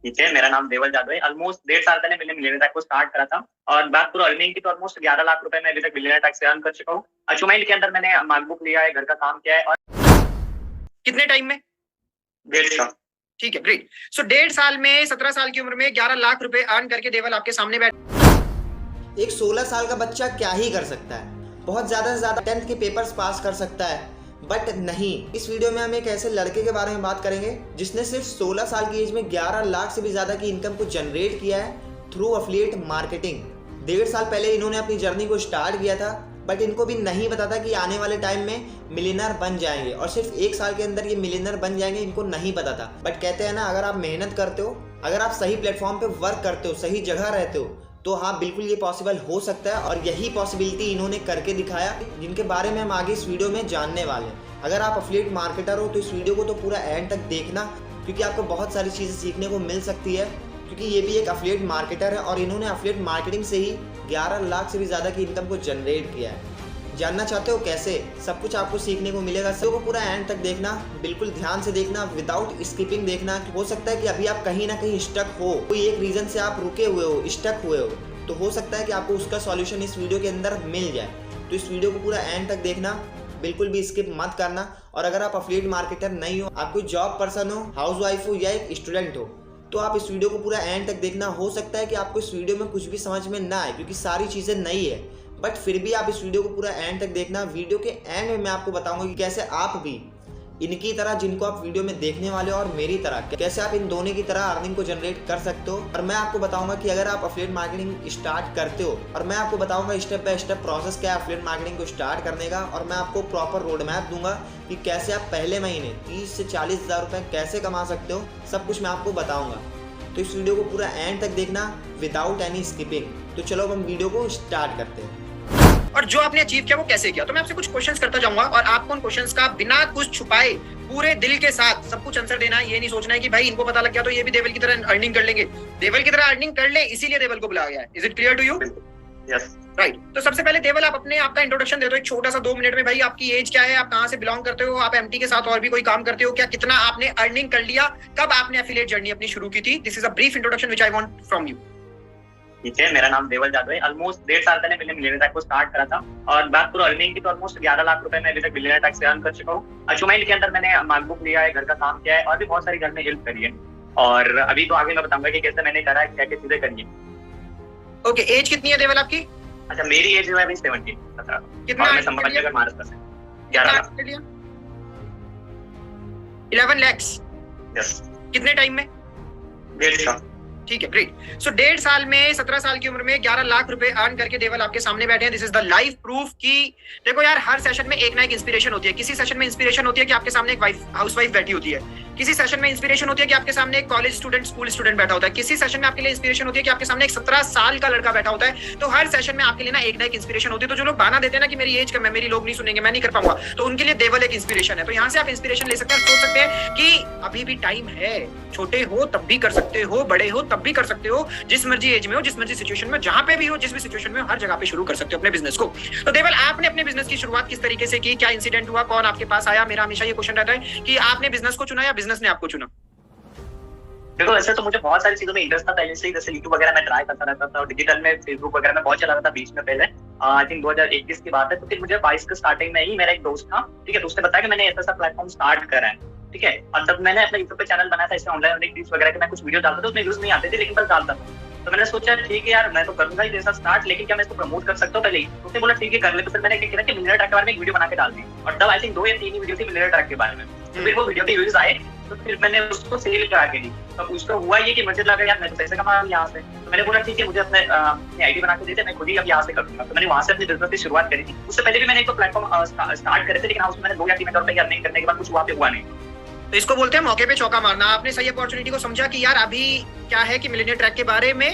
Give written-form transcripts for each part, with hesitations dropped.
ठीक है, मेरा नाम देवल जादव है। ऑलमोस्ट 1.5 साल पहले मैंने मिलियनेयर ट्रैक को स्टार्ट करा था और बात करूँ अर्निंग की तो ऑलमोस्ट 11 लाख रुपए मैं अभी तक मिलियनेयर ट्रैक से अर्न कर चुका हूँ। अचीवमेंट के अंदर मैंने मैकबुक लिया है, घर का काम किया है और कितने टाइम में? 1.5 साल। ठीक है, ग्रेट। सो 1.5 साल में 17 साल की उम्र में 11 लाख रुपए अर्न करके देवल आपके सामने एक 16 साल का बच्चा क्या ही कर सकता है? बहुत ज़्यादा से ज़्यादा 10th के पेपर्स पास कर सकता है, बट नहीं। इस वीडियो में हम एक ऐसे लड़के के बारे में बात करेंगे जिसने सिर्फ 16 साल की एज में 11 लाख से भी ज़्यादा की इनकम को जनरेट किया है थ्रू अफिलिएट मार्केटिंग। 1.5 साल पहले इन्होंने अपनी जर्नी को स्टार्ट किया था, बट इनको भी नहीं पता था कि आने वाले टाइम में मिलियनर बन जाएंगे और सिर्फ 1 साल के अंदर ये मिलियनर बन जाएंगे, इनको नहीं पता था। बट कहते हैं ना, अगर आप मेहनत करते हो, अगर आप सही प्लेटफॉर्म पे वर्क करते हो, सही जगह रहते हो, तो हाँ बिल्कुल ये पॉसिबल हो सकता है। और यही पॉसिबिलिटी इन्होंने करके दिखाया, जिनके बारे में हम आगे इस वीडियो में जानने वाले हैं। अगर आप अफिलिएट मार्केटर हो तो इस वीडियो को तो पूरा एंड तक देखना, क्योंकि आपको बहुत सारी चीज़ें सीखने को मिल सकती है। क्योंकि ये भी एक अफिलिएट मार्केटर है और इन्होंने अफिलिएट मार्केटिंग से ही 11 लाख से भी ज़्यादा की इनकम को जनरेट किया है। जानना चाहते हो कैसे? सब कुछ आपको सीखने को मिलेगा। सब को पूरा एंड तक देखना, बिल्कुल ध्यान से देखना, विदाउट स्किपिंग देखना। हो सकता है कि अभी आप कहीं ना कहीं स्टक हो, कोई एक रीज़न से आप रुके हुए हो, स्टक हुए हो, तो हो सकता है कि आपको उसका सॉल्यूशन इस वीडियो के अंदर मिल जाए। तो इस वीडियो को पूरा एंड तक देखना, बिल्कुल भी स्किप मत करना। और अगर आप अफिलिएट मार्केटर नहीं हो, आप कोई जॉब पर्सन हो, हाउस वाइफ हो या एक स्टूडेंट हो, तो आप इस वीडियो को पूरा एंड तक देखना। हो सकता है कि आपको इस वीडियो में कुछ भी समझ में ना आए, क्योंकि सारी चीज़ें नई है, बट फिर भी आप इस वीडियो को पूरा एंड तक देखना। वीडियो के एंड में मैं आपको बताऊंगा कि कैसे आप भी इनकी तरह, जिनको आप वीडियो में देखने वाले हो, और मेरी तरह, कैसे आप इन दोनों की तरह अर्निंग को जनरेट कर सकते हो। और मैं आपको बताऊंगा कि अगर आप अफिलिएट मार्केटिंग स्टार्ट करते हो, और मैं आपको बताऊंगा स्टेप बाय स्टेप प्रोसेस क्या है अफिलिएट मार्केटिंग को स्टार्ट करने का। और मैं आपको प्रॉपर रोड मैप दूंगा कि कैसे आप पहले महीने 30 से 40 हज़ार रुपये कैसे कमा सकते हो। सब कुछ मैं आपको बताऊँगा। तो इस वीडियो को पूरा एंड तक देखना विदाउट एनी स्किपिंग। तो चलो हम वीडियो को स्टार्ट करते हैं। और जो आपने अचीव किया वो कैसे किया, तो मैं आपसे कुछ क्वेश्चंस करता जाऊंगा और आपको उन क्वेश्चंस का बिना कुछ छुपाए पूरे दिल के साथ सब कुछ आंसर देना है। ये नहीं सोचना है कि भाई इनको पता लग गया तो ये भी देवल की तरह अर्निंग कर लेंगे। देवल की तरह अर्निंग कर ले, इसीलिए देवल को बुलाया गया है। Is it clear to you? Yes, right. तो सबसे पहले देवल आप अपने आपका इंट्रोडक्शन दे दो एक छोटा सा 2 मिनट में। भाई आपकी एज क्या है, आप कहाँ से बिलोंग करते हो, आप एमटी के साथ और भी कोई काम करते हो क्या, कितना आपने अर्निंग कर लिया, कब आपने एफिलिएट जर्नी अपनी शुरू की थी। This is a brief introduction which I want from you. ठीक है, मेरा नाम देवल जादव है। ऑलमोस्ट 1.5 साल पहले मैंने मिलियनेयर ट्रैक को स्टार्ट करा था और बात करूँ अर्निंग की तो ऑलमोस्ट 11 लाख रुपए मैं अभी तक मिलियनेयर ट्रैक से अर्न कर चुका हूँ। अचीवमेंट के अंदर मैंने मैकबुक लिया है, घर का काम किया है और भी बहुत सारी घर में हेल्प करी है। और अभी तो आगे मैं बताऊंगा कि कैसे मैंने करा है, क्या क्या चीजें करी है। ओके, एज कितनी है देवल आपकी? अच्छा, मेरी एज है अभी 17। कितना और मैं संभाजीनगर महाराष्ट्र से 11 लाख। 11 lakhs। यस। कितने टाइम में? 1.5 साल। ठीक है, ग्रेट। सो 1.5 साल में 17 साल की उम्र में 11 लाख रुपए अर्न करके देवल आपके सामने बैठे हैं। This is the live proof कि देखो यार, हर सेशन में एक ना एक इंस्पिरेशन होती है। किसी सेशन में इंस्पिरेशन होती है कि आपके सामने एक हाउस वाइफ बैठी होती है, किसी सेशन में इंस्पिरेशन होती है कि आपके सामने एक कॉलेज स्टूडेंट, स्कूल स्टूडेंट बैठा होता है, किसी सेशन में आपके लिए इंस्पिरेशन होती है कि आपके सामने एक 17 साल का लड़का बैठा होता है। तो हर सेशन में आपके लिए ना एक इंस्पिरेशन होती है। तो जो लोग बहाना देते हैं ना कि मेरी एज कम है, मेरी लोग नहीं सुनेंगे, मैं नहीं कर पाऊंगा, तो उनके लिए देवल एक इंस्पिरेशन है। तो यहाँ से आप इंस्पिरेशन ले सकते हैं, सोच सकते हैं कि अभी भी टाइम है। छोटे हो तब भी कर सकते हो, बड़े हो तब भी कर सकते हो, जिस मर्जी एज में हो, जिस मर्जी सिचुएशन में, जहां पे भी हो, जिस भी सिचुएशन में हो, हर जगह पे शुरू कर सकते हो अपने बिजनेस को। तो देवल, आपने अपने बिजनेस की शुरुआत किस तरीके से की, क्या इंसिडेंट हुआ, कौन आपके पास आया? मेरा हमेशा ये क्वेश्चन रहता है कि आपने बिजनेस को चुना या बिजनेस ने आपको चुना? देखो, वैसे तो मुझे बहुत सारी चीजों में इंटरेस्ट था पहले से ही। जैसे यूट्यूब वगैरह मैं ट्राई करता रहता था और डिजिटल में फेसबुक वगैरह में बहुत चला रहा था बीच में पहले। आई थिंक 2021 की बात है। तो फिर मुझे 22 के स्टार्टिंग में ही मेरा एक दोस्त था, ठीक है, तो उसने बताया कि मैंने ऐसा प्लेटफॉर्म स्टार्ट करा है, ठीक है। और तब मैंने अपने यूट्यूब पे चैनल बनाया था, इसमें ऑनलाइन अर्निंग टिप्स वगैरह के मैं कुछ वीडियो डालता था, उसमें व्यूज नहीं आते थे लेकिन बस डालता था। तो मैंने सोचा ठीक है यार, मैं तो करूंगा ही जैसा स्टार्ट, लेकिन क्या मैं इसको प्रमोट कर सकता हूँ पहले ही? तो उसने बोला ठीक है कर ले। तो फिर मैंने क्या किया कि मिलियनेयर ट्रैक के बारे में एक वीडियो बना के डाल दी और तब आई थिंक 2 या 3 ही वीडियो थी मिलियनेयर ट्रैक के बारे में। तो फिर वो वीडियो के व्यूज आए तो फिर मैंने उसको सेल करा के दी। तो उसको हुआ ये कि मुझे लगा यार मैं तो पैसे कमा रहा हूँ यहाँ से। तो मैंने बोला ठीक है, मुझे अपने आईडी बना के देते, मैं खुद ही अब यहाँ से करूंगा। तो मैंने वहां से अपने बिजनेस की शुरुआत करी थी। उससे पहले भी मैंने एक तो प्लेटफॉर्म स्टार्ट करे थे, लेकिन उसमें मैंने 2 या 3 हज़ार रुपए की अर्निंग करने के बाद कुछ वहाँ पे हुआ नहीं। तो इसको बोलते हैं मौके पे चौका मारना। आपने सही अपॉर्चुनिटी को समझा कि यार अभी क्या है कि मिलियनेयर ट्रैक के बारे में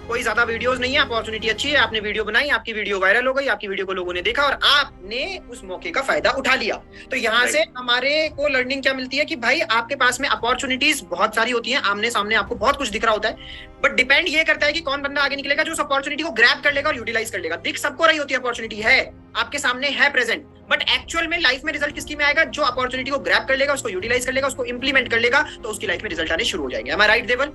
कोई ज्यादा वीडियोस नहीं है, अपॉर्चुनिटी अच्छी है, आपने वीडियो बनाई, आपकी वीडियो वायरल हो गई, आपकी वीडियो को लोगों ने देखा और आपने उस मौके का फायदा उठा लिया। तो यहाँ से हमारे को लर्निंग क्या मिलती है कि भाई आपके पास में अपॉर्चुनिटीज बहुत सारी होती हैं, आमने सामने आपको बहुत कुछ दिख रहा होता है, बट डिपेंड ये करता है कि कौन बंदा आगे निकलेगा जो उस अपॉर्चुनिटी को ग्रैब कर लेगा और यूटिलाइज कर लेगा। दिख सबको रही होती है, अपॉर्चुनिटी है आपके सामने, है प्रेजेंट, बट एक्चुअल में लाइफ में रिजल्ट किसकी में आएगा? जो अपॉर्चुनिटी को ग्रैब कर लेगा, उसको यूटिलाइज कर लेगा, उसको इंप्लीमेंट कर लेगा, तो उसकी लाइफ में रिजल्ट आने शुरू हो जाएंगे। एम आई राइट देवल?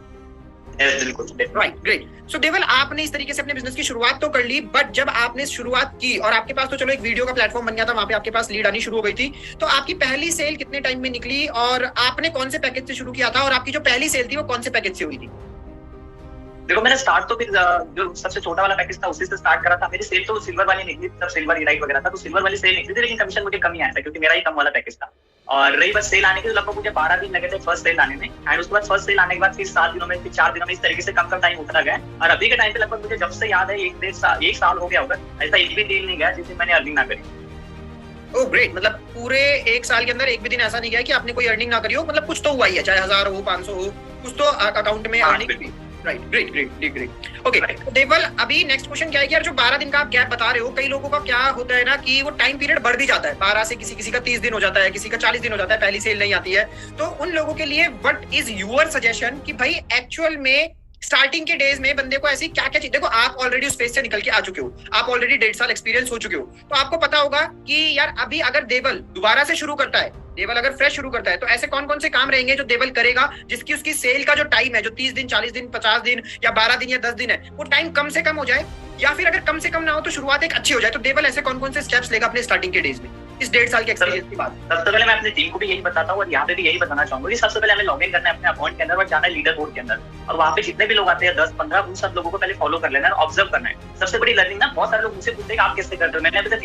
बिल्कुल। Right, great. सो देवल, आपने इस तरीके से अपने बिजनेस की शुरुआत तो कर ली, बट जब आपने शुरुआत की और आपके पास तो चलो एक वीडियो का प्लेटफॉर्म बन गया था, वहां पे आपके पास लीड आनी शुरू हो गई थी, तो आपकी पहली सेल कितने टाइम में निकली और आपने कौन से पैकेज से शुरू किया था और आपकी जो पहली सेल थी वो कौन से पैकेज से हुई थी? देखो, मैंने स्टार्ट तो फिर जो सबसे छोटा वाला पैकेज था उसी से स्टार्ट करा था। मेरी सेल तो सिल्वर वाली निकली, तब सिल्वर इलाइट वगैरह था, तो सिल्वर वाली सेल निकली थी, लेकिन कमीशन मुझे कम ही आया था क्योंकि मेरा ही कम वाला पैकेज था। और रही बस सेल आने की, तो लगभग मुझे 12 दिन लगे थे फर्स्ट सेल आने में। एंड उसके बाद फर्स्ट सेल आने के बाद फिर 7 दिनों में, फिर 4 दिनों में, इस तरीके से कम टाइम होता गया। और अभी के टाइम पे लगभग मुझे जब से याद है 1 साल हो गया होगा, ऐसा एक भी दिन नहीं गया जिस दिन मैंने अर्निंग ना करी। ओह ग्रेट, मतलब पूरे 1 साल के अंदर एक भी दिन ऐसा नहीं गया कि आपने कोई अर्निंग ना करी हो, मतलब कुछ तो हुआ ही है, चाहे 1000 हो 500 हो, कुछ तो अकाउंट में अर्निंग हुई। Right, great great great. Okay Deval, अभी नेक्स्ट क्वेश्चन क्या है कि यार जो 12 दिन का आप गैप बता रहे हो, कई लोगों का क्या होता है ना कि वो टाइम पीरियड बढ़ भी जाता है, 12 से किसी का 30 दिन हो जाता है, किसी का 40 दिन हो जाता है, पहली सेल नहीं आती है। तो उन लोगों के लिए व्हाट इज योर सजेशन कि भाई एक्चुअल में स्टार्टिंग के डेज में बंदे को ऐसी क्या क्या चीज, देखो आप ऑलरेडी उस फेज से निकल के आ चुके हो, आप ऑलरेडी 1.5 साल एक्सपीरियंस हो चुके हो, तो आपको पता होगा कि यार अभी अगर देवल दोबारा से शुरू करता है, देवल अगर फ्रेश शुरू करता है, तो ऐसे कौन कौन से काम रहेंगे जो देवल करेगा जिसकी उसकी सेल का जो टाइम है, जो 30 दिन 40 दिन 50 दिन या 12 दिन या 10 दिन है, वो टाइम कम से कम हो जाए, या फिर अगर कम से कम ना हो तो शुरुआत एक अच्छी हो जाए। तो देवल ऐसे कौन कौन से स्टेप्स लेगा अपने स्टार्टिंग के डेज में इस 1.5 साल के एक्सपीरियंस के बाद? सबसे पहले मैं अपनी टीम को भी यही बताता हूँ और यहाँ पे भी यही बताना चाहूंगा कि सबसे पहले हमें लॉग इन करना है अपने अकाउंट के अंदर और जाना है लीडर बोर्ड के अंदर, और वहाँ पे जितने भी लोग आते हैं 10-15 उन सब लोगों को पहले फॉलो कर लेना है, ऑब्जर्व करना है। सबसे बड़ी लर्निंग ना, बहुत सारे लोग मुझसे पूछते हैं आप कैसे करते हो, मैंने अभी तक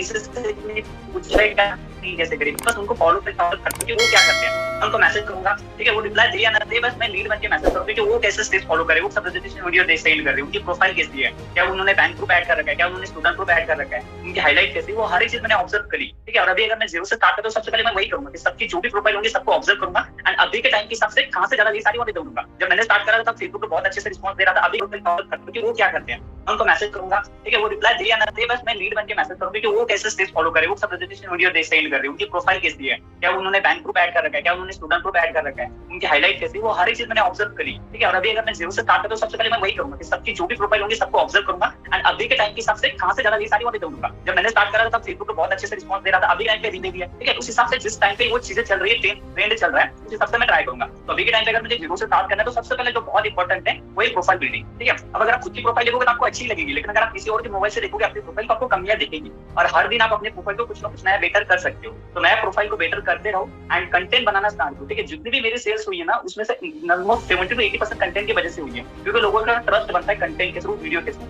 कैसे करी, बस उनको फॉलो करके वो क्या करते हैं, उनको मैसेज करूंगा, ठीक है, वो रिप्लाई दे या ना दे, बस मैं लीड बन के मैसेज करूंगा कि वो कैसे स्टेप्स फॉलो करे, वो सब रजिस्ट्रेशन वीडियो सेंड कर रहे हैं, उनकी प्रोफाइल कैसी है, क्या उन्होंने बैंक ग्रुप ऐड कर रखा है, क्या उन्होंने स्टूडेंट ग्रुप ऐड कर रखा है, उनकी हाईलाइट कैसी है, वो हर एक चीज मैंने ऑब्जर्व करी, ठीक है। और अभी अगर मैं जीरो से स्टार्ट करता हूँ, सबसे पहले मैं वही करूंगा कि सबकी जो भी प्रोफाइल होंगी सबको ऑब्जर्व करूंगा एंड अभी के टाइम के हिसाब से कहां से ज्यादा ये सारी बातें दूंगा। जब मैंने स्टार्ट करा था तब फेसबुक पे बहुत अच्छे से रिस्पांस दे रहा था, अभी क्योंकि वो क्या करते हैं, उनको मैसेज करूंगा, ठीक है, वो रिप्लाई दे या ना दे, बस मैं लीड बन के मैसेज करूंगा कि वो कैसे स्टेप्स फॉलो करे, वो सब रजिस्ट्रेशन वीडियो सेंड कर रहे हैं, उनकी प्रोफाइल कैसी है, क्या उन्होंने बैंक ग्रुप ऐड कर रखा है, क्या उन्होंने स्टूडेंट ग्रुप ऐड कर रखा है, उनकी हाईलाइट कैसी है, वो हर एक चीज मैंने ऑब्जर्व करी, ठीक है। और अभी अगर मैं जीरो से स्टार्ट करता हूँ, सबसे पहले मैं वही करूंगा कि सबकी जो भी प्रोफाइल होंगी सबको ऑब्जर्व करूंगा एंड अभी के टाइम के हिसाब से कहां से ज्यादा ये सारी बातें दूंगा। जब मैंने स्टार्ट करा था तब फेसबुक पे बहुत अच्छे से रिस्पांस दे रहा था, अभी टाइम पे रील दिया, ठीक है, उस हिसाब से जिस टाइम पे वो चीजें चल रही है, ट्रेंड चल रहा है, उस हिसाब से मैं ट्राई करूंगा। तो अभी के टाइम पे अगर मुझे जीरो से स्टार्ट करना है तो सबसे पहले जो बहुत इंपॉर्टेंट है वो है प्रोफाइल बिल्डिंग, ठीक है। अब अगर आप खुद की प्रोफाइल देखोगे तो आपको अच्छी लगेगी, लेकिन अगर आप किसी और के मोबाइल से देखोगे अपनी प्रोफाइल तो आपको कमियां दिखेगी, और हर दिन आप अपने प्रोफाइल को कुछ ना कुछ नया बेटर कर सकते हो। तो नया प्रोफाइल को बेटर करते रहो एंड कंटेंट बनाना स्टार्ट करो, ठीक है। जितनी भी मेरी सेल्स हुई है ना, उसमें से 70 to 80% कंटेंट की वजह से हुई है, क्योंकि लोगों का ट्रस्ट बनता है कंटेंट के थ्रू, वीडियो के थ्रू।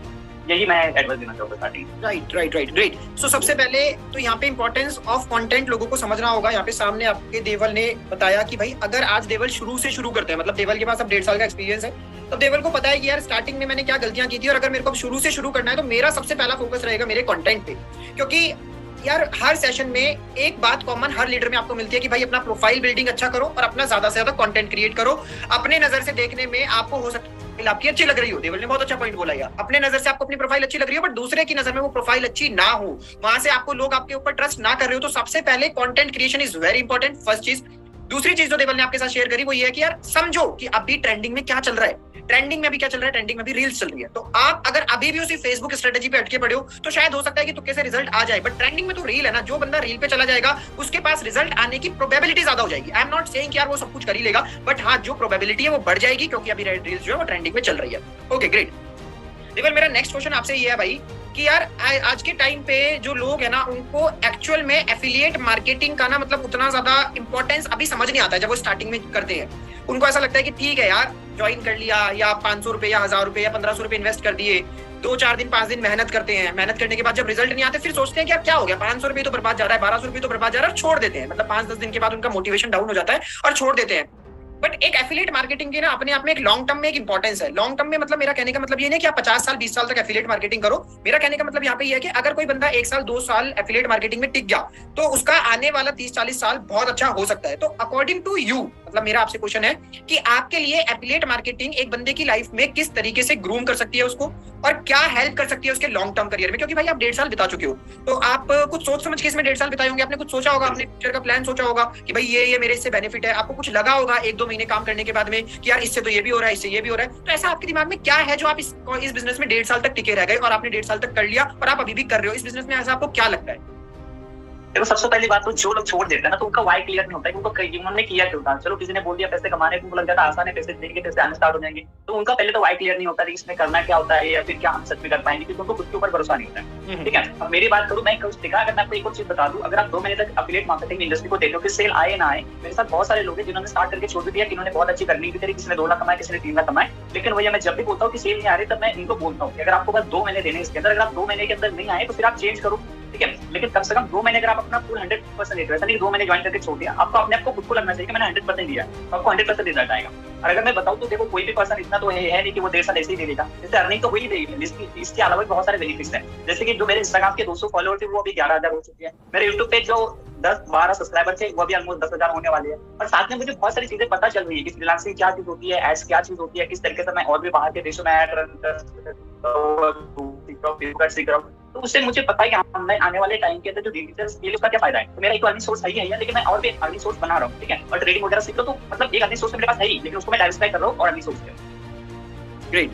यही मैं एडवाइस देना चाहूंगा स्टार्टिंग। Right great. सो सबसे पहले तो यहाँ पे इंपॉर्टेंस ऑफ कंटेंट लोगों को समझना होगा। यहाँ पे सामने आपके देवल ने बताया कि भाई अगर आज देवल शुरू से शुरू करते हैं, मतलब देवल के पास अब 1.5 साल का एक्सपीरियंस है, तो देवल को पता है कि यार स्टार्टिंग में मैंने क्या गलतियां की थी, और अगर मेरे को अब शुरू से शुरू करना है तो मेरा सबसे पहला फोकस रहेगा मेरे कंटेंट पे। क्योंकि यार हर सेशन में एक बात कॉमन हर लीडर में आपको मिलती है कि भाई अपना प्रोफाइल बिल्डिंग अच्छा करो और अपना ज्यादा से ज्यादा कंटेंट क्रिएट करो। अपने नजर से देखने में आपको हो सकता है आपकी अच्छी लग रही हो, देवल ने बहुत अच्छा पॉइंट बोला यार, अपने नजर से आपको अपनी प्रोफाइल अच्छी लग रही हो, बट दूसरे की नजर में वो प्रोफाइल अच्छी ना हो, वहां से आपको लोग आपके ऊपर ट्रस्ट ना कर रहे हो। तो सबसे पहले content creation is very important, first चीज। दूसरी चीज जो देवल ने आपके साथ शेयर करी वो ये है कि यार समझो कि अभी ट्रेंडिंग में क्या चल रहा है, ट्रेंडिंग में अभी क्या चल रहा है, ट्रेंडिंग में भी रील्स चल रही है। तो आप अगर अभी भी उसी फेसबुक स्ट्रेटेजी पे अटके पड़े हो तो शायद हो सकता है कि तुक्के से रिजल्ट आ जाए, बट ट्रेंडिंग में तो रील है ना, जो बंदा रील पे चला जाएगा उसके पास रिजल्ट आने की प्रोबेबिलिटी ज्यादा हो जाएगी। आई एम नॉट सेइंग कि यार वो सब कुछ कर ही लेगा, बट हाँ जो प्रोबेबिलिटी है वो बढ़ जाएगी, क्योंकि अभी रील्स जो है वो ट्रेंडिंग में चल रही है। Okay great. देवल मेरा नेक्स्ट क्वेश्चन आपसे ये है भाई कि यार आज के टाइम पे जो लोग है ना, उनको एक्चुअल में एफिलिएट मार्केटिंग का ना मतलब उतना ज्यादा इंपॉर्टेंस अभी समझ नहीं आता है। जब वो स्टार्टिंग में करते हैं उनको ऐसा लगता है कि ठीक है यार ज्वाइन कर लिया, या 500 रुपए या 1000 रुपए या 1500 रुपए इन्वेस्ट कर दिए, 2-4 दिन 5 दिन मेहनत करते हैं, मेहनत करने के बाद जब रिजल्ट नहीं आते फिर सोचते हैं कि यार क्या हो गया, 500 रुपए तो बर्बाद जा रहा है, 1200 रुपए तो बर्बाद जा रहा है, और छोड़ देते हैं। मतलब 5-10 दिन के बाद उनका मोटिवेशन डाउन हो जाता है और छोड़ देते हैं। बट एक एफिलिएट मार्केटिंग की ना अपने आप में एक लॉन्ग टर्म में एक इंपॉर्टेंस है। लॉन्ग टर्म में मतलब मेरा कहने का मतलब ये नहीं कि आप 50 साल 20 साल तक एफिलिएट मार्केटिंग करो। मेरा कहने का मतलब यहाँ पे ये है कि अगर कोई बंदा 1 साल 2 साल एफिलिएट मार्केटिंग में टिक गया तो उसका आने वाला 30-40 साल बहुत अच्छा हो सकता है। तो अकॉर्डिंग टू यू, मतलब मेरा आपसे क्वेश्चन है कि आपके लिए एफिलिएट मार्केटिंग एक बंदे की लाइफ में किस तरीके से ग्रूम कर सकती है उसको, और क्या हेल्प कर सकती है उसके लॉन्ग टर्म करियर में? क्योंकि भाई आप 1.5 साल बिता चुके हो, तो आप कुछ सोच समझ के इसमें 1.5 साल बिताए होंगे, आपने कुछ सोचा होगा, अपने फ्यूचर का प्लान सोचा होगा कि भाई ये मेरे इससे बेनिफिट है, आपको कुछ लगा होगा 1-2 महीने काम करने के बाद में कि यार इससे तो ये भी हो रहा है, इससे ये भी हो रहा है। तो ऐसा आपके दिमाग में क्या है जो आप इस बिजनेस में 1.5 साल तक टिके रह गए और आपने 1.5 साल तक कर लिया और आप अभी भी कर रहे हो इस बिजनेस में? ऐसा आपको क्या लगता है? देखो सबसे पहली बात तो जो लोग छोड़ देते हैं ना तो उनका वाई क्लियर नहीं होता है, उनको उन्होंने किया क्यों था। चलो किसी ने बोल दिया पैसे कमाने को, लग जाता आसान है, पैसे देंगे पैसे आने स्टार्ट हो जाएंगे, तो उनका पहले तो वाई क्लियर नहीं होता है इसमें करना क्या होता है या फिर क्या हम सच में कर पाएंगे, क्योंकि उनको खुद के ऊपर भरोसा नहीं होता है। ठीक है, अब मेरी बात करूँ, मैं कुछ दिखा, अगर मैं आपको एक और चीज बता दूं, अगर आप 2 महीने तक एफिलिएट मार्केटिंग इंडस्ट्री को देखते हो कि सेल आए ना आए, मेरे साथ बहुत सारे लोग हैं जिन्होंने स्टार्ट करके छोड़ दिया, जिन्होंने बहुत अच्छी करनी भी करी, किसी ने 2 लाख कमाए, किसी ने 3 लाख कमाए, लेकिन वही मैं जब भी बोलता हूँ कि सेल नहीं आ रही तब मैं इनको बोलता हूँ कि अगर आपको बस 2 महीने देने इसके अंदर, अगर आप 2 महीने के अंदर नहीं आए तो फिर आप चेंज करो। ठीक है, लेकिन कम से कम 2 महीने अगर आप अपना फुल 100% देते हो, ऐसा नहीं 2 महीने ज्वाइन करके छोड़ दिया, आपको अपने आप को खुद को लगना चाहिए कि मैंने 100% दिया, तो आपको 100% रिजल्ट आएगा। और अगर मैं बताऊं तो देखो कोई भी पर्सन इतना तो है नहीं कि वो 1.5 साल ऐसे ही दे देगा, जैसे अर्निंग तो वही देगी, इसके अलावा भी बहुत सारे बेनिफिट्स हैं। जैसे कि जो मेरे इंस्टाग्राम के 200 फॉलोअर थे वो अभी 11,000 हो चुके हैं, मेरे यूट्यूब पे जो 10-12 सब्सक्राइबर थे वो अभी ऑलमोस्ट 10,000 होने वाले हैं। और साथ में मुझे बहुत सारी चीजें पता चल रही है कि फ्रीलांसिंग क्या चीज होती है, एड्स क्या चीज होती है, किस तरीके से मैं और भी बाहर के देशों में एड रन कर सकता हूं, तो उससे मुझे पता है कि मैं आने वाले टाइम के अंदर जो डिजिटल स्किल उसका क्या फायदा है। तो मेरा एक अर्निंग सोर्स सही है, लेकिन मैं और भी अर्निंग सोर्स बना रहा हूँ। ठीक है, और ट्रेडिंग वगैरह सीख लो, तो मतलब एक अर्निंग सोर्स मेरे पास है ही, लेकिन उसको मैं डाइवर्सिफाई कर रहा हूँ और अर्निंग सोर्स है। Great.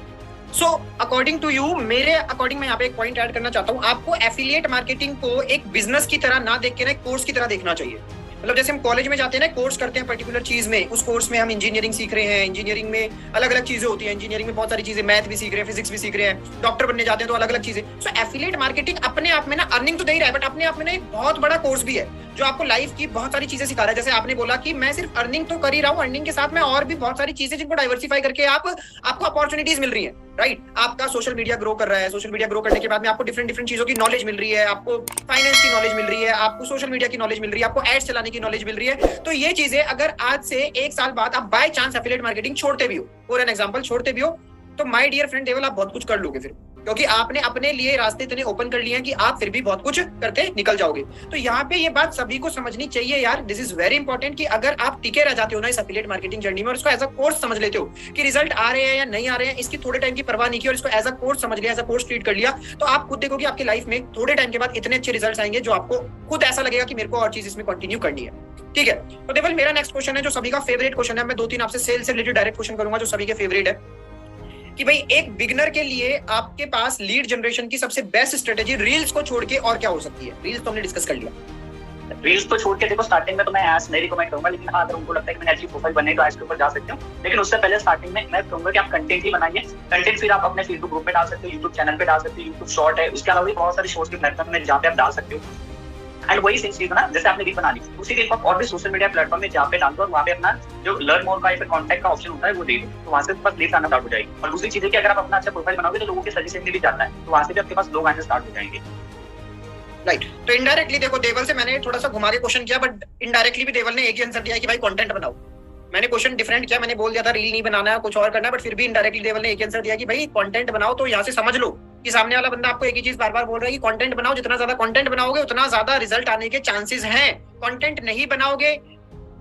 So according to you, मेरे अकॉर्डिंग मैं यहाँ पे एक पॉइंट ऐड करना चाहता हूँ, आपको एफिलिएट मार्केटिंग को एक बिजनेस की तरह ना देख के ना कोर्स की तरह देखना चाहिए। मतलब जैसे हम कॉलेज में जाते हैं ना, कोर्स करते हैं पर्टिकुलर चीज में, उस कोर्स में हम इंजीनियरिंग सीख रहे हैं, इंजीनियरिंग में अलग अलग चीजें होती हैं, इंजीनियरिंग में बहुत सारी चीजें, मैथ भी सीख रहे हैं, फिजिक्स भी सीख रहे हैं, डॉक्टर बनने जाते हैं तो अलग अलग चीजें। सो एफिलिएट मार्केटिंग अपने आप में ना अर्निंग तो दे ही रहा है, बट अपने आप में ना एक बहुत बड़ा कोर्स भी है जो आपको लाइफ की बहुत सारी चीजें सिखा रहा है। जैसे आपने बोला कि मैं सिर्फ अर्निंग तो कर ही रहा हूँ, अर्निंग के साथ में और भी बहुत सारी चीजें जिनको डाइवर्सिफाई करके आपको अपॉर्चुनिटीज मिल रही है, राइट। आपका सोशल मीडिया ग्रो कर रहा है, सोशल मीडिया ग्रो करने के बाद में आपको डिफरेंट चीजों की नॉलेज मिल रही है, आपको फाइनेंस की नॉलेज मिल रही है, आपको सोशल मीडिया की नॉलेज मिल रही है, आपको एड्स चलाने की नॉलेज मिल रही है। तो ये चीजें अगर आज से 1 साल बाद आप बाय चांस एफिलिएट मार्केटिंग छोड़ते भी हो, फॉर एन एग्जांपल छोड़ते भी हो, तो माय डियर फ्रेंड देवल आप बहुत कुछ कर लोगे फिर, क्योंकि आपने अपने लिए रास्ते इतने ओपन कर लिए हैं कि आप फिर भी बहुत कुछ करते निकल जाओगे। तो यहाँ पे ये बात सभी को समझनी चाहिए यार, दिस इज वेरी इंपॉर्टेंट कि अगर आप टिके रह जाते हो ना इस एफिलिएट मार्केटिंग जर्नी में और इसको एज अ कोर्स समझ लेते हो कि रिजल्ट आ रहे हैं या नहीं आ रहे हैं, इसकी थोड़े टाइम की परवाह नहीं की और इसको एज अ कोर्स समझ लिया, एज अ कोर्स ट्रीट कर लिया, तो आप खुद देखोगे आपकी लाइफ में थोड़े टाइम के बाद इतने अच्छे रिजल्ट आएंगे जो आपको खुद ऐसा लगेगा कि मेरे को और चीज इसमें कंटिन्यू करनी है। ठीक है, तो देवल मेरा नेक्स्ट क्वेश्चन है जो सभी का फेवरेट क्वेश्चन है, मैं 2-3 आपसे सेल से रिलेटेड डायरेक्ट क्वेश्चन करूंगा जो सभी के फेवरेट है कि भाई एक बिगिनर के लिए आपके पास लीड जनरेशन की सबसे बेस्ट स्ट्रेटेजी रील्स को छोड़ के और क्या हो सकती है। रील्स तो हमने डिस्कस कर लिया, रील्स को छोड़ के देखो स्टार्टिंग में तो मैं एड्स नहीं रिकमेंड करूंगा, लेकिन हाँ अगर उनको लगता है कि मैंने अच्छी प्रोफाइल बनने तो एड्स के ऊपर जा सकते हो, लेकिन उससे पहले स्टार्टिंग में मैं कहूंगा कि आप कंटेंट ही बनाइए। कंटेंट फिर आप अपने फेसबुक ग्रुप पे डाल सकते हो, यूट्यूब चैनल पे डाल सकते हो, यूट्यूब शॉर्ट है, उसके अलावा भी बहुत सारे शॉर्ट्स के प्लेटफॉर्म में जहाँ पे आप डाल सकते हो। एंड वही सेम चीज ना, जैसे आपने रील बना ली, उसी रील को और भी सोशल मीडिया प्लेटफॉर्म में जहाँ पे डाल दो और वहाँ पे अपना जो लर्न मोर का या फिर कॉन्टैक्ट का ऑप्शन होता है वो दे दो, तो वहाँ से बस लीड्स आना स्टार्ट हो जाएगी। और दूसरी चीज है कि अगर आप अपना अच्छा प्रोफाइल बनाओगे तो लोगों के सजेशन में भी जाता है, तो वहाँ से भी आपके पास लोग आने स्टार्ट हो जाएंगे। राइट। तो इनडायरेक्टली देखो देवल से मैंने थोड़ा सा घुमा के क्वेश्चन किया, बट इनडायरेक्टली भी देवल ने एक ही आंसर दिया कि भाई कंटेंट बनाओ। मैंने क्वेश्चन डिफरेंट किया, मैंने बोल दिया था रील नहीं बनाना है कुछ और करना है, बट फिर भी इनडायरेक्टली देवल ने एक आंसर दिया कि भाई कंटेंट बनाओ। तो यहाँ से समझ लो कि सामने वाला बंदा आपको एक ही चीज बार बार बोल रहा है कि कंटेंट बनाओ, जितना ज्यादा कंटेंट बनाओगे उतना ज्यादा रिजल्ट आने के चांसेस हैं। कंटेंट नहीं बनाओगे,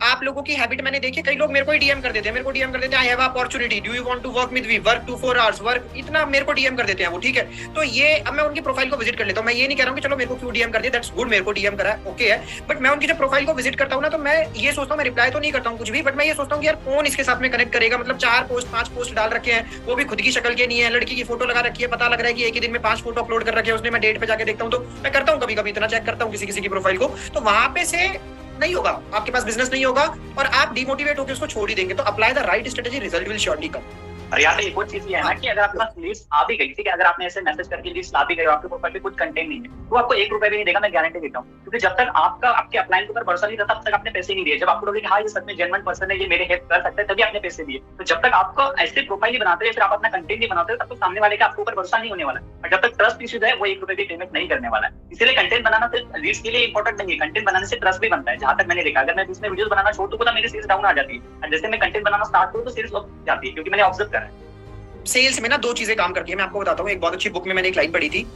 आप लोगों की हैबिट मैंने देखी, कई लोग मेरे को डीएम कर देते हैं, I have opportunity, do you want to work with me, work 2-4 hours work, इतना मेरे को डीएम कर देते हैं वो। ठीक है, तो ये अब मैं उनकी प्रोफाइल को विजिट कर लेता हूँ। मैं ये नहीं कह रहा हूँ कि चलो मेरे को क्यों डीएम कर दिया, दैट्स गुड, मेरे को डीएम करा है, ओके है, बट मैं उनकी जब प्रोफाइल को विजिट करता हूँ ना तो मैं ये सोचता हूँ, मैं रिप्लाई तो नहीं करता हूँ कुछ भी, बट मैं ये सोचता हूँ कि यार कौन इसके साथ में कनेक्ट करेगा। मतलब 4 पोस्ट 5 पोस्ट डाल रखे हैं, वो भी खुद की शक्ल के नहीं है, लड़की की फोटो लगा रखी है, पता लग रहा है कि एक ही दिन में 5 फोटो अपलोड कर रखे हैं उसने। मैं डेट पे जाके देखता हूँ, तो मैं करता हूँ कभी कभी इतना चेक करता हूँ किसी की प्रोफाइल को, तो वहां पे से नहीं होगा, आपके पास बिजनेस नहीं होगा और आप डिमोटिवेट होकर उसको छोड़ ही देंगे। तो apply the right strategy, result will surely come. और यहाँ पे एक और चीज ये है ना कि अगर आपके पास लीड्स आ भी गई, ठीक है, अगर आपने ऐसे मैसेज करके लीड्स ला भी गए, आपके प्रोफाइल पे कुछ कंटेंट नहीं है, तो आपको 1 रुपए भी नहीं देगा, मैं गारंटी देता हूँ। क्योंकि जब तक आपके अपलाइन के ऊपर भरोसा नहीं रहता तब तक आपने पैसे नहीं दिए। जब आपको लगे हाँ ये सच में जेन्युइन पर्सन है, ये मेरे हेल्प कर सकता है, तभी आपने पैसे दिए। तो जब तक आपको ऐसे प्रोफाइल नहीं बनाते फिर आप अपना कंटेंट नहीं बनाते, तब तक सामने वाले का आपके ऊपर भरोसा नहीं होने वाला। और जब तक ट्रस्ट इश्यूज है वो 1 रुपए भी पेमेंट नहीं करने वाला है। इसलिए कंटेंट बनाना सिर्फ लीड्स के लिए इंपॉर्टेंट नहीं है, कंटेंट बनाने से ट्रस्ट भी बनता है। जहां तक मैंने देखा, अगर मैं इसमें वीडियोस बनाना छोड़ दूं तो मेरी सेल्स डाउन आ जाती है, और जैसे मैं कंटेंट बनाना स्टार्ट करूं तो सेल्स अप जाती है, क्योंकि मैंने ऑब्जर्व करा है। सेल्स में ना 2 चीजें काम करती है, मैं आपको बताता हूँ। एक बहुत अच्छी बुक में मैंने एक लाइन पढ़ी थी,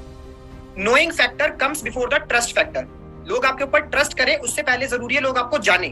knowing factor comes before the trust factor. लोग आपके ऊपर ट्रस्ट करें उससे पहले जरूरी है लोग आपको जाने,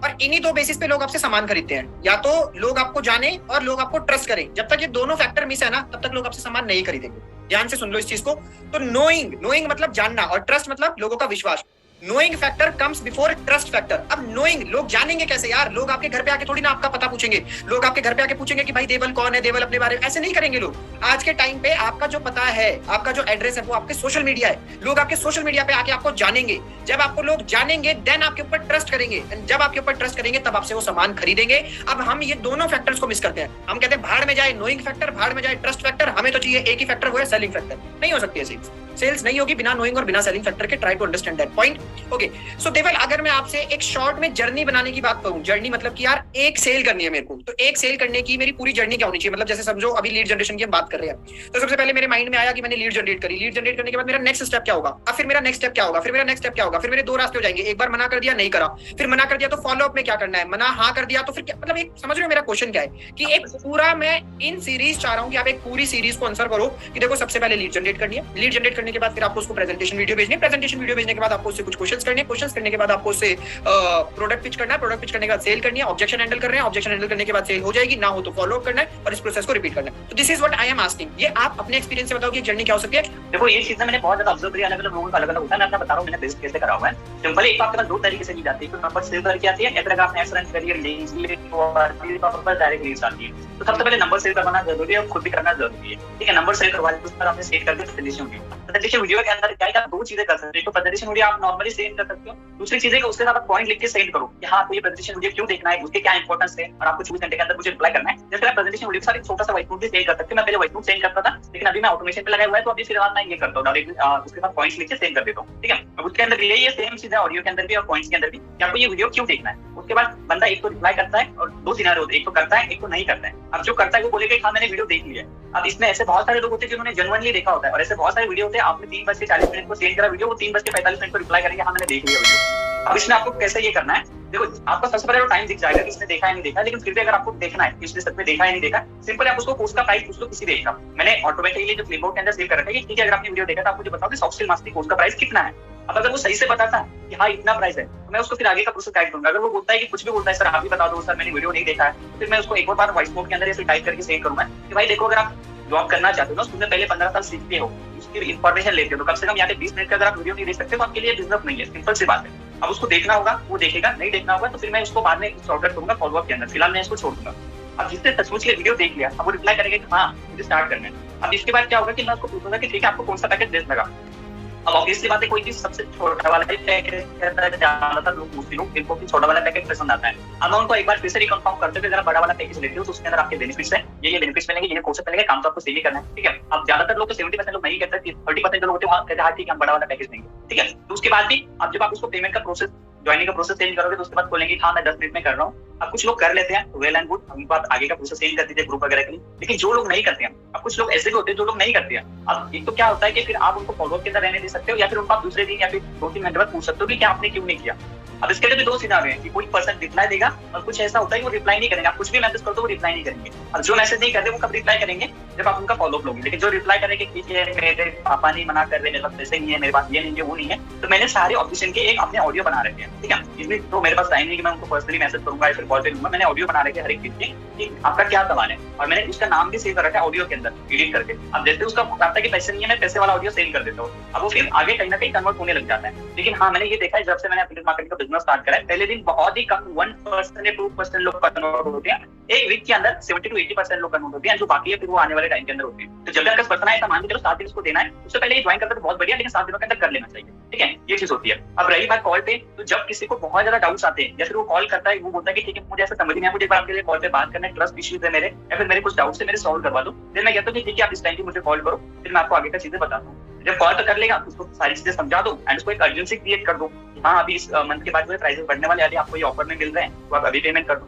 और इन्हीं 2 बेसिस पे लोग आपसे सामान खरीदते हैं। या तो लोग आपको जाने और लोग आपको ट्रस्ट करें। जब तक ये दोनों फैक्टर मिस है ना तब तक लोग आपसे सामान नहीं खरीदेंगे। ध्यान से सुन लो इस चीज को। तो नोइंग मतलब जानना, और ट्रस्ट मतलब लोगों का विश्वास। Knowing factor comes before trust factor. अब नोइंग, लोग जानेंगे कैसे यार? लोग आपके घर पे आके थोड़ी ना आपका पता पूछेंगे, लोग आपके घर पे आके पूछेंगे कि भाई देवल कौन है, देवल अपने बारे में, ऐसे नहीं करेंगे लोग। आज के टाइम पे आपका जो पता है, आपका जो एड्रेस है, वो आपके सोशल मीडिया है। लोग आपके सोशल मीडिया पे आके आपको जानेंगे। जब आपको लोग जानेंगे देन आपके ऊपर ट्रस्ट करेंगे, जब आपके ऊपर ट्रस्ट करेंगे तब आपसे वो सामान खरीदेंगे। अब हम ये दोनों फैक्टर्स को मिस करते हैं। हम कहते हैं भाड़ में जाए नोइंग फैक्टर, भाड़ में जाए ट्रस्ट फैक्टर, हमें तो चाहिए एक ही फैक्टर, वो है सेलिंग फैक्टर। नहीं हो सकती है सेल्स नहीं होगी बिना नोइंग और बिना सेलिंग फैक्टर के। Try to understand that point. Okay, so Deval अगर मैं आपसे एक शॉर्ट में जर्नी बनाने की बात करूं, जर्नी मतलब कि यार एक सेल करनी है मेरे को, तो एक सेल करने की मेरी पूरी जर्नी क्या होनी चाहिए? मतलब जैसे समझो अभी लीड जनरेशन की हम बात कर रहे हैं, तो सबसे पहले मेरे माइंड में आया कि मैंने लीड जनरेट करी, लीड जनरेट करने के बाद मेरा नेक्स्ट स्टेप क्या होगा, अब फिर मेरा नेक्स्ट स्टेप क्या होगा, फिर मेरा नेक्स्ट स्टेप क्या होगा, फिर मेरे दो रास्ते हो जाएंगे। एक बार मना कर दिया, नहीं करा, फिर मना कर दिया तो फॉलो अप में क्या करना है, मना हाँ कर दिया तो फिर क्या, मतलब एक समझ रहे हो मेरा क्वेश्चन क्या है? कि एक पूरा मैं इन सीरीज चाह रहा हूं कि आप एक पूरी सीरीज को आंसर करो कि देखो सबसे पहले लीड जनरेट करनी है, लीड जनरेट करने के बाद फिर आपको उसको प्रेजेंटेशन वीडियो भेजनी है, प्रेजेंटेशन वीडियो भेजने के बाद आपको उससे कुछ क्वेश्चंस करने हैं, क्वेश्चंस करने के बाद आपको उससे प्रोडक्ट पिच करना है, प्रोडक्ट पिच करने के बाद सेल करनी है, ऑब्जेक्शन हैंडल कर रहे हैं, ऑब्जेक्शन हैंडल करने के बाद सेल हो जाएगी, ना हो तो फॉलो अप करना है और इस प्रोसेस को रिपीट करना है। तो this is what I am asking. ये आप अपने एक्सपीरियंस से बताओ कि जर्नी क्या हो सकती है? देखो ये चीजें मैंने बहुत ज्यादा ऑब्जर्व किया, अलग अलग लोगों का अलग अलग होता है। मैं अपना बता रहा हूँ मैंने बेस्ट कैसे करा हुआ है। सिंपल एक आपके पास दो तरीके से ली जाती है, नंबर सेव करके आती है, या फिर अगर आपने एड्स रन करिए डायरेक्ट लीड्स आती है। तो सबसे पहले नंबर सेव करवाना जरूरी है और खुद भी करना जरूरी है। ठीक है, नंबर सेव करवा उस पर आपने सेव कर दिया प्रेजेंटेशन वीडियो के अंदर क्या है, दो चीजें कर सकते हो। तो प्रेजेंटेशन वीडियो आप नॉर्मली सेव कर सकते हो, दूसरी चीज है कि उसके साथ आप पॉइंट लिख के सेंड करो कि हाँ आपको ये प्रेजेंटेशन वीडियो क्यों देखना है, उसके क्या इंपॉर्टेंस है, और आपको 24 घंटे के अंदर मुझे रिप्लाई करना है। जैसे आप प्रेजेंटेशन वीडियो के साथ एक छोटा सा वॉइस नोट भी सेंड कर सकते हो। मैं पहले वॉइस नोट सेंड करता था, लेकिन अभी मैं ऑटोमेशन पे लगा हुआ है, तो अभी फिलहाल मैं ये करता हूँ डायरेक्टली उसके साथ पॉइंट्स लिख के सेंड कर देता हूँ। ठीक है, अब उसके अंदर ये सेम चीज है ऑडियो के अंदर भी और पॉइंट्स के अंदर भी कि आपको ये वीडियो क्यों देखना है। उसके बाद बंदा एक तो रिप्लाई करता है और दो सिनेरियो होते हैं, एक तो करता है एक तो नहीं करता है। अब जो करता है वो बोलेगा हाँ मैंने वीडियो देख लिया है। अब इसमें ऐसे बहुत सारे लोग होते हैं जिन्होंने जेन्युइनली देखा होता है, और ऐसे बहुत सारे वीडियो होते हैं आपने 3:40 को सेंड करा वीडियो, वो 3:45 को रिप्लाई करेंगे हाँ मैंने देख लिया वीडियो। अब इसमें आपको कैसे ये करना है, देखो आपको सबसे पहले टाइम दिख जाएगा कि इसने देखा है नहीं देखा, लेकिन फिर भी अगर आपको देखना है कि इसने सच में देखा है नहीं देखा, सिंपल आप उसको कोर्स का प्राइस पूछ लो किसी देश का। मैंने ऑटोमेटिकली जो क्लिपबोर्ड के अंदर सेव कर रखा है कि ठीक है अगर आपने वीडियो देखा तो आप मुझे बताओ कि सॉफ्ट स्किल मास्टरी कोर्स का प्राइस कितना है। अब अगर वो सही से बताता है कि हाँ इतना प्राइस है, तो मैं उसको फिर आगे का प्रोसेस गाइड करूंगा। अगर वो बोलता है कि कुछ भी बोलता है सर आप भी बता दो सर मैंने वीडियो नहीं देखा है, तो फिर मैं उसको एक और बार वॉइस नोट के अंदर ऐसे टाइप करके सेव करूंगा कि भाई देखो अगर आप जॉब करना चाहते हो ना, उसमें पहले 15 साल सीखते हो, उसकी इन्फॉर्मेशन लेते हो, तो कम से कम यहाँ पे 20 मिनट का अगर आप वीडियो नहीं देख सकते तो आपके लिए बिजनेस नहीं है। सिंपल सी बात है। अब उसको देखना होगा वो देखेगा, नहीं देखना होगा तो फिर मैं उसको बाद में शॉर्टकट करूंगा फॉलोअप के अंदर। फिलहाल मैं इसको छोड़ दूंगा। अब जिससे सचमुच के वीडियो देख लिया अब वो रिप्लाई करेंगे कि हाँ मुझे स्टार्ट करना है। अब इसके बाद क्या होगा कि मैं उसको पूछूंगा कि ठीक है आपको कौन सा पैकेज बेस्ट लगा। अब ऑब्वियसली बात है कोई चीज सबसे छोटा वाला पैकेज ज्यादातर लोग पूछते लोग जिनको कि छोटा वाला पैकेज पसंद आता है। अब मैं उनको एक बार फिर से रिकन्फर्म करते हुए जरा बड़ा वाला पैकेज लेते हो तो उसके अंदर आपके बेनिफिट्स है, ये बेनिफिट्स मिलेंगे, ये कोर्स मिलेंगे, काम तो आपको सही करना है। ठीक है, अब ज्यादातर लोग तो 70% लोग नहीं कहते, 30% लोग होते हैं वहां कहते हैं ठीक है हम बड़ा वाला पैकेज देंगे। ठीक है, तो उसके बाद भी अब जब आप उसको पेमेंट का प्रोसेस ज्वाइनिंग का प्रोसेस चेंज करोगे तो उसके बाद बोलेंगे हाँ मैं 10 मिनट में कर रहा हूँ। अब कुछ लोग कर लेते हैं वेल एंड गुड, हम बात आगे का प्रोसेस चेंज कर दीजिए ग्रुप वगैरह के लिए, लेकिन जो लोग नहीं करते हैं, अब कुछ लोग ऐसे भी होते हैं जो लोग नहीं करते हैं। अब एक तो क्या होता है कि फिर आप उनको फॉलोअप के अंदर रहने दे सकते हो, या फिर उनको आप दूसरे दिन या फिर 2-3 घंटे बाद पूछ सकते हो कि क्या आपने क्यों नहीं किया। अब इसके लिए भी दो सिनारियो हैं कि कोई पर्सन रिप्लाई देगा और कुछ ऐसा होता है कि वो रिप्लाई नहीं करेंगे। आप कुछ भी मैसेज कर दो वो रिप्लाई नहीं करेंगे। अब जो मैसेज नहीं करते वो कब रिप्लाई करेंगे, जब आप उनका फॉलोअप लोगे। लेकिन जो रिप्लाई करेंगे ठीक है मेरे पापा नहीं मना कर रहे, मेरे पास पैसे नहीं है, मेरे पास ये नहीं है वो नहीं है, तो मैंने सारे ऑप्शन के एक अपने ऑडियो बना रखे हैं। ठीक है, इसमें तो मेरे पास टाइम नहीं कि मैं उनको पर्सनली मैसेज करूंगा या फिर कॉल पे लूंगा। मैंने ऑडियो बना रखे हर एक चीज के कि आपका क्या सवाल है, और मैंने उसका नाम भी सेव कर रखा है ऑडियो के अंदर एडिट करके। अब जैसे उसका आता है कि पैसे नहीं है मैं पैसे वाला ऑडियो सेव कर देता हूँ, अब वो फिर आगे कहीं ना कहीं कन्वर्ट होने लग जाता है। लेकिन हाँ मैंने ये देखा है जब से मैंने एफिलिएट मार्केटिंग का बिजनेस स्टार्ट करा है, पहले दिन बहुत ही कम 1% या 2% लोग कन्वर्ट होते हैं, एक वीक के अंदर 70 to 80% लोग कन्वर्ट होते हैं, जो बाकी है फिर वो आने वाले टाइम के अंदर होते हैं। तो जब आपका पर्सन आए मान के चलो 7 दिन उसको देना है, उससे पहले ज्वाइन करता तो बहुत बढ़िया, लेकिन 7 दिनों के अंदर कर लेना चाहिए। ठीक है, ये चीज होती है। अब रही बात कॉल पे, तो जब किसी को बहुत ज्यादा डाउट्स आते हैं या फिर वो कॉल करता है, वो बोलता है कि ठीक है मुझे ऐसा समझ नहीं है, मुझे एक बार आपके लिए कॉल पे बात करना है, ट्रस्ट इश्यूज है मेरे, या फिर मेरे कुछ डाउट्स है मेरे सॉल्व करवा दो, फिर मैं कहता हूँ कि ठीक है आप इस टाइम पे मुझे कॉल करो, फिर मैं आपको आगे का चीजें बताता हूँ। जब कॉल पे कर लेगा उसको सारी चीजें समझा दो एंड उसको एक अर्जेंसी क्रिएट कर दो। हाँ अभी इस मंथ के बाद जो है प्राइसेस बढ़ने वाले हैं, आपको ये ऑफर में मिल रहे हैं तो आप अभी पेमेंट कर दो।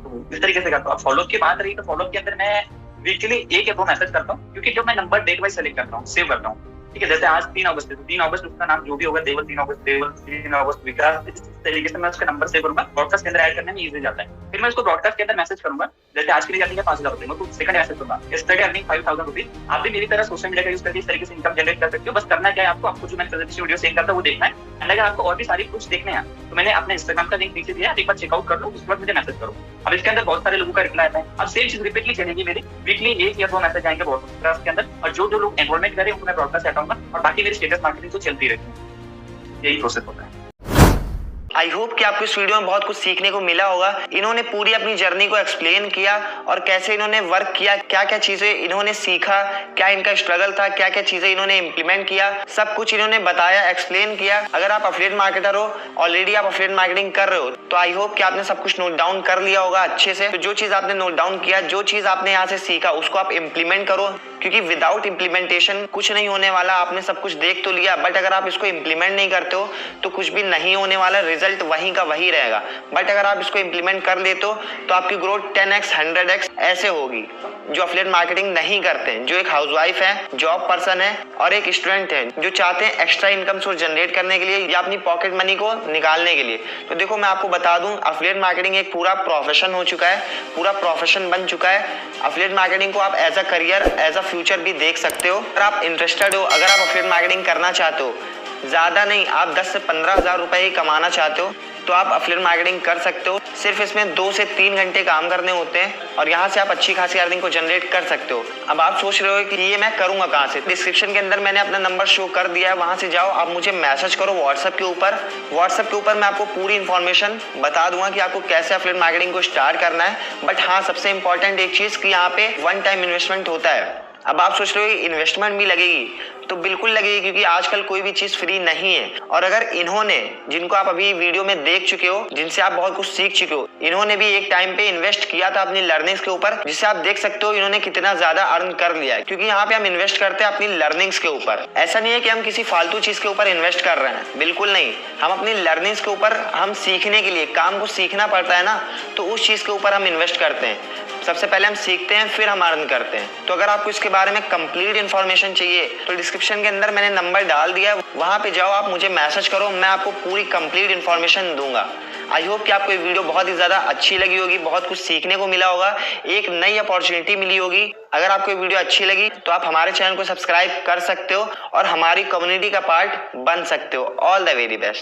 तो इस तरीके से करता हूँ। अब फॉलोअप की बात रही तो फॉलोअप के अंदर मैं वीकली 1 या 2 मैसेज करता हूँ, क्योंकि जब मैं नंबर डेट वाइज सेलेक्ट करता हूँ सेव करता हूँ। ठीक है, जैसे आज 3 अगस्त है तो 3 अगस्त उसका नाम जो भी होगा देवल 3 अगस्त देवल 3 अगस्त विकास, इस तरीके से मैं उसका नंबर सेव करूंगा। ब्रॉडकास्ट के अंदर ऐड करने में इजी जाता है। फिर मैं उसको ब्रॉडकास्ट के अंदर मैसेज करूंगा, जैसे आज के लिए अर्निंग है 5,000 रुपए, मैं तो सेकंड मैसेज करूंगा यस्टरडे अर्निंग 5,000 रुपीज। आप भी मेरी तरह सोशल मीडिया का यूज करके इस तरीके से इनकम जनरेट कर सकते हो। बस करना क्या है आपको जो मैंने प्रेजेंटेशन वीडियो सेंड करता है वो देखना है, एंड अगर आपको और भी सारी कुछ देखने हैं तो मैंने अपने इंस्टाग्राम का लिंक नीचे दिया है, एक बार चेकआउट कर लो, उसके बाद मुझे मैसेज करो। अब इसके अंदर बहुत सारे लोगों का रिप्लाई आता है। अब सेम चीज रिपीटली चलेगी मेरी, वीकली 1 या 2 मैसेज आएंगे ब्रॉडकास्ट के अंदर, और जो लोग एनरोलमेंट करें उनको मैं ब्रॉडकास्ट हटाऊंगा और बाकी मेरी स्टेटस मार्केटिंग तो चलती रहती है। यही प्रोसेस होता है। आई होप कि आपको इस वीडियो में बहुत कुछ सीखने को मिला होगा। इन्होंने पूरी अपनी जर्नी को एक्सप्लेन किया और कैसे इन्होंने वर्क किया, क्या क्या चीजें इन्होंने सीखा, क्या इनका स्ट्रगल था, क्या क्या चीजें इन्होंने इंप्लीमेंट किया, सब कुछ इन्होंने बताया, एक्सप्लेन किया। अगर आप एफिलिएट मार्केटर हो, ऑलरेडी आप एफिलिएट मार्केटिंग कर रहे हो, तो आई होप कि आपने सब कुछ नोट डाउन कर लिया होगा अच्छे से। तो जो चीज आपने नोट डाउन किया, जो चीज आपने यहाँ से सीखा, उसको आप इम्प्लीमेंट करो, क्योंकि विदाउट इम्प्लीमेंटेशन कुछ नहीं होने वाला। आपने सब कुछ देख तो लिया, बट अगर आप इसको इम्प्लीमेंट नहीं करते हो तो कुछ भी नहीं होने वाला, रिजल्ट वहीं का वही रहेगा। बट अगर आप इसको इम्प्लीमेंट कर लेते हो तो आपकी ग्रोथ 10x 100x ऐसे होगी। जो एफिलिएट मार्केटिंग नहीं करते हैं, जो एक हाउसवाइफ है, जॉब पर्सन है और एक स्टूडेंट है, जो चाहते हैं एक्स्ट्रा इनकम सोर्स जनरेट करने के लिए या अपनी पॉकेट मनी को निकालने के लिए, तो देखो मैं आपको बता दूं, एफिलिएट मार्केटिंग एक पूरा प्रोफेशन हो चुका है, पूरा प्रोफेशन बन चुका है। एफिलिएट मार्केटिंग को आप as a career, as a future भी देख सकते हो। अगर आप इंटरेस्टेड हो, अगर आप एफिलिएट मार्केटिंग करना चाहते हो, ज्यादा नहीं, आप 10 से 15 हजार रुपए ही कमाना चाहते हो, तो आप एफिलिएट मार्केटिंग कर सकते हो। सिर्फ इसमें 2 से 3 घंटे काम करने होते हैं और यहाँ से आप अच्छी खासी अर्निंग को जनरेट कर सकते हो। अब आप सोच रहे हो कि ये मैं करूंगा कहाँ से? डिस्क्रिप्शन के अंदर मैंने अपना नंबर शो कर दिया है, वहां से जाओ, आप मुझे मैसेज करो व्हाट्सएप के ऊपर। व्हाट्सएप के ऊपर मैं आपको पूरी इन्फॉर्मेशन बता दूंगा कि आपको कैसे एफिलिएट मार्केटिंग को स्टार्ट करना है। बट हाँ, सबसे इंपॉर्टेंट एक चीज कि यहाँ पे वन टाइम इन्वेस्टमेंट होता है। अब आप सोच रहे हो इन्वेस्टमेंट भी लगेगी, तो बिल्कुल लगेगी, क्योंकि आजकल कोई भी चीज फ्री नहीं है। और अगर इन्होंने, जिनको आप अभी वीडियो में देख चुके हो, जिनसे आप बहुत कुछ सीख चुके हो, इन्होंने भी एक टाइम पे इन्वेस्ट किया था अपनी लर्निंग्स के ऊपर, जिससे आप देख सकते हो इन्होंने कितना ज्यादा अर्न कर लिया है। क्योंकि यहाँ पे हम इन्वेस्ट करते हैं अपनी लर्निंग्स के ऊपर। ऐसा नहीं है कि हम किसी फालतू चीज के ऊपर इन्वेस्ट कर रहे हैं, बिल्कुल नहीं। हम अपनी लर्निंग्स के ऊपर, हम सीखने के लिए, काम को सीखना पड़ता है ना, तो उस चीज के ऊपर हम इन्वेस्ट करते हैं। सबसे पहले हम सीखते हैं, फिर हम अर्न करते हैं। तो अगर आपको इसके बारे में कंप्लीट इन्फॉर्मेशन चाहिए तो डिस्क्रिप्शन के अंदर मैंने नंबर डाल दिया है, वहां पे जाओ, आप मुझे मैसेज करो, मैं आपको पूरी कंप्लीट इन्फॉर्मेशन दूंगा। आई होप कि आपको ये वीडियो बहुत ही ज्यादा अच्छी लगी होगी, बहुत कुछ सीखने को मिला होगा, एक नई अपॉर्चुनिटी मिली होगी। अगर आपको ये वीडियो अच्छी लगी तो आप हमारे चैनल को सब्सक्राइब कर सकते हो और हमारी कम्युनिटी का पार्ट बन सकते हो। All the very best.